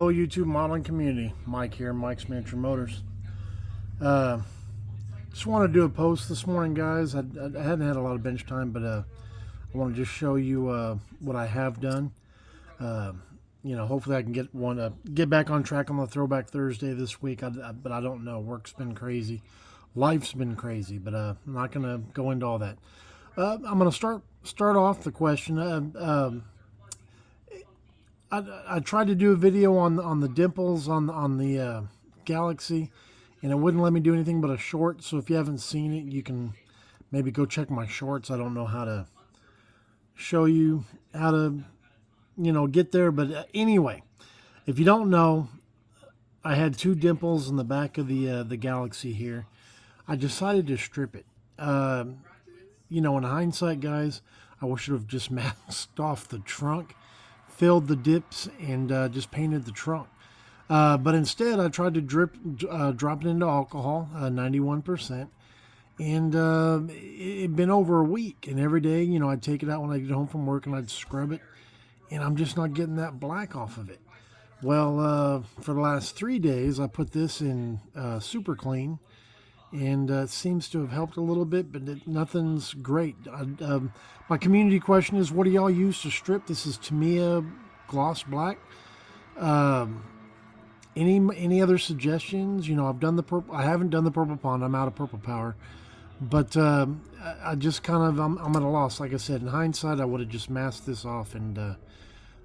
YouTube modeling community, Mike here, Mike's Miniature Motors. Just want to do a post this morning, guys. I hadn't had a lot of bench time, but I want to just show you what I have done. Hopefully I can get back on track on the Throwback Thursday this week. But I don't know. Work's been crazy, life's been crazy. But I'm not going to go into all that. I'm going to start off the question. I tried to do a video on the dimples on the Galaxie, and it wouldn't let me do anything but a short. So if you haven't seen it, you can maybe go check my shorts. I don't know how to show you how to, get there. But anyway, if you don't know, I had two dimples in the back of the Galaxie here. I decided to strip it. In hindsight, guys, I wish I would have just masked off the trunk, filled the dips, and just painted the trunk. But instead, I tried to drop it into alcohol, 91%. And it'd been over a week. And every day, I'd take it out when I get home from work and I'd scrub it. And I'm just not getting that black off of it. Well, for the last 3 days, I put this in super clean. And it seems to have helped a little bit, but nothing's great. My community question is, what do y'all use to strip? This is Tamiya Gloss Black. Any other suggestions? I've done the purple. I haven't done the Purple Pond. I'm out of Purple Power. But I just I'm at a loss. Like I said, in hindsight, I would have just masked this off and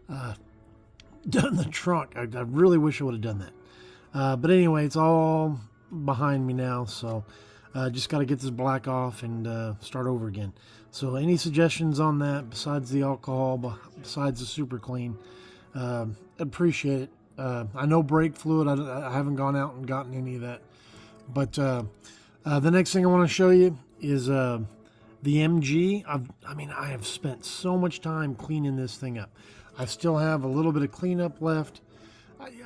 done the trunk. I really wish I would have done that. But anyway, it's all behind me now, so just got to get this black off and start over again. So any suggestions on that besides the alcohol, besides the super clean, appreciate it. I know brake fluid, I haven't gone out and gotten any of that, but the next thing I want to show you is the MG. I have spent so much time cleaning this thing up. I still have a little bit of cleanup left.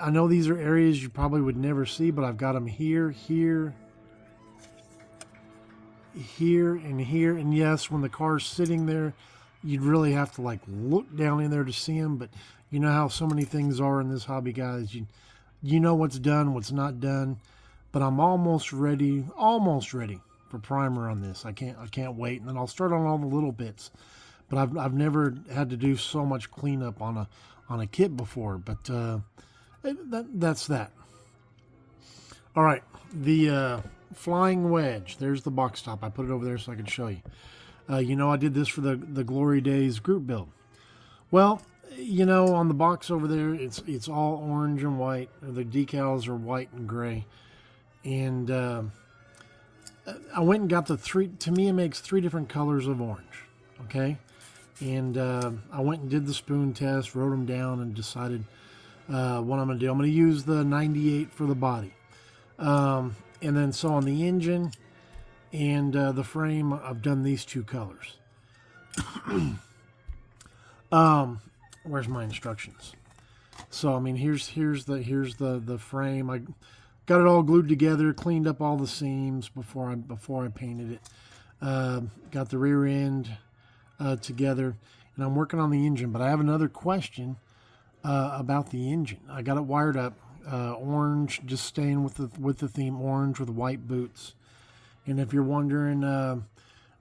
I know these are areas you probably would never see, but I've got them here, here, and here. And yes, when the car's sitting there, you'd really have to look down in there to see them. But you know how so many things are in this hobby, guys. You know what's done, what's not done. But I'm almost ready for primer on this. I can't wait. And then I'll start on all the little bits. But I've never had to do so much cleanup on a kit before. But that's that. All right, the Flying Wedge. There's the box top. I put it over there so I can show you. I did this for the Glory Days group build. Well, on the box over there, it's all orange and white. The decals are white and gray. And I went and got to me it makes 3 different colors of orange. Okay? And I went and did the spoon test, wrote them down, and decided what I'm going to do. I'm going to use the 98 for the body. And then so on the engine and the frame, I've done these 2 colors. Where's my instructions? So here's the frame. I got it all glued together, cleaned up all the seams before I painted it. Got the rear end together, and I'm working on the engine. But I have another question about the engine. I got it wired up, orange, just staying with the theme, orange with white boots. And if you're wondering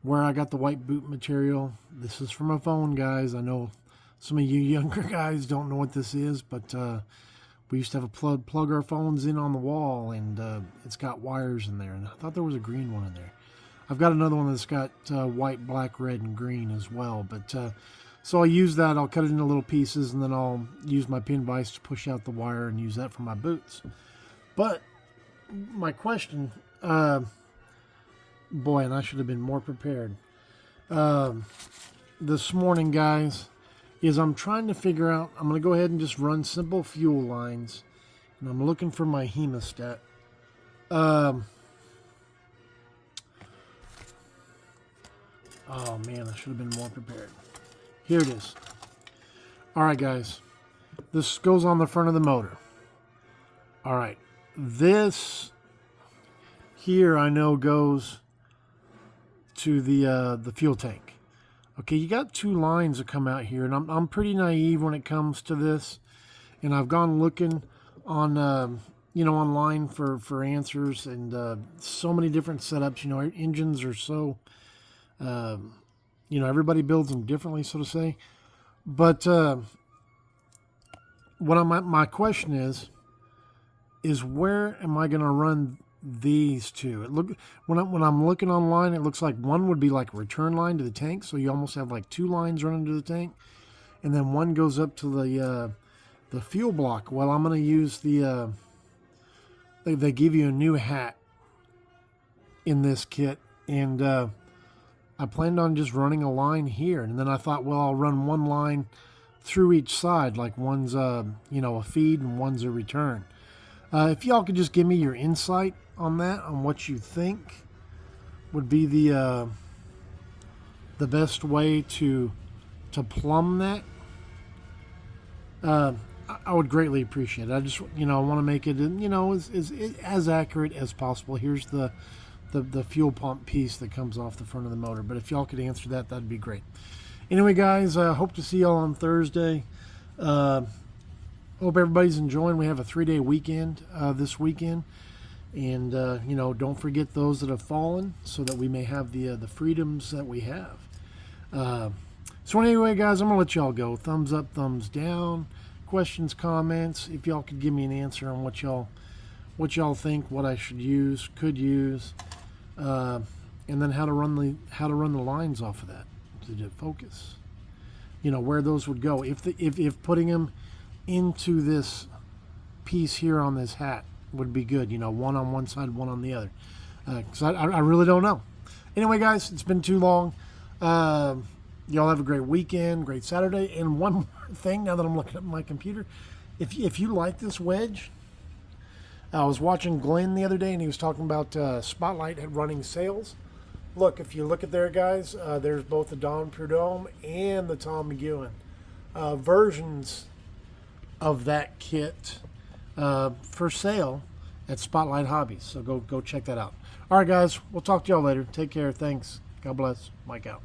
where I got the white boot material, this is from a phone, guys. I know some of you younger guys don't know what this is, but we used to have a plug our phones in on the wall, and it's got wires in there. And I thought there was a green one in there. I've got another one that's got white, black, red, and green as well. But so I'll use that. I'll cut it into little pieces, and then I'll use my pin vise to push out the wire and use that for my boots. But my question, boy, and I should have been more prepared this morning, guys, is I'm trying to figure out, I'm going to go ahead and just run simple fuel lines, and I'm looking for my hemostat. Oh man, I should have been more prepared. Here it is. All right, guys. This goes on the front of the motor. All right. This here I know goes to the fuel tank. Okay, you got 2 lines that come out here, and I'm pretty naive when it comes to this. And I've gone looking on online for answers, and so many different setups. Engines are so everybody builds them differently, so to say. But my question is where am I going to run these two? When I'm looking online, it looks like one would be like a return line to the tank, so you almost have like two lines running to the tank, and then one goes up to the fuel block. Well, I'm going to use they give you a new hat in this kit, and I planned on just running a line here, and then I thought, well, I'll run one line through each side, like one's a feed and one's a return. If y'all could just give me your insight on that, on what you think would be the best way to plumb that, I would greatly appreciate it. I just I want to make it as accurate as possible. Here's the fuel pump piece that comes off the front of the motor. But if y'all could answer that, that'd be great. Anyway, guys, I hope to see y'all on Thursday. Hope everybody's enjoying. We have a 3-day weekend this weekend. And, don't forget those that have fallen so that we may have the freedoms that we have. So anyway, guys, I'm going to let y'all go. Thumbs up, thumbs down. Questions, comments. If y'all could give me an answer on what y'all think, what I should use, could use. And then how to run the lines off of that to focus. Where those would go if putting them into this piece here on this hat would be good. One on one side, one on the other. Because I really don't know. Anyway, guys, it's been too long. Y'all have a great weekend, great Saturday. And one more thing, now that I'm looking at my computer, if you like this wedge. I was watching Glenn the other day, and he was talking about Spotlight running sales. Look, if you look at there, guys, there's both the Don Prudhomme and the Tom McEwen versions of that kit for sale at Spotlight Hobbies. So go check that out. All right, guys, we'll talk to y'all later. Take care. Thanks. God bless. Mike out.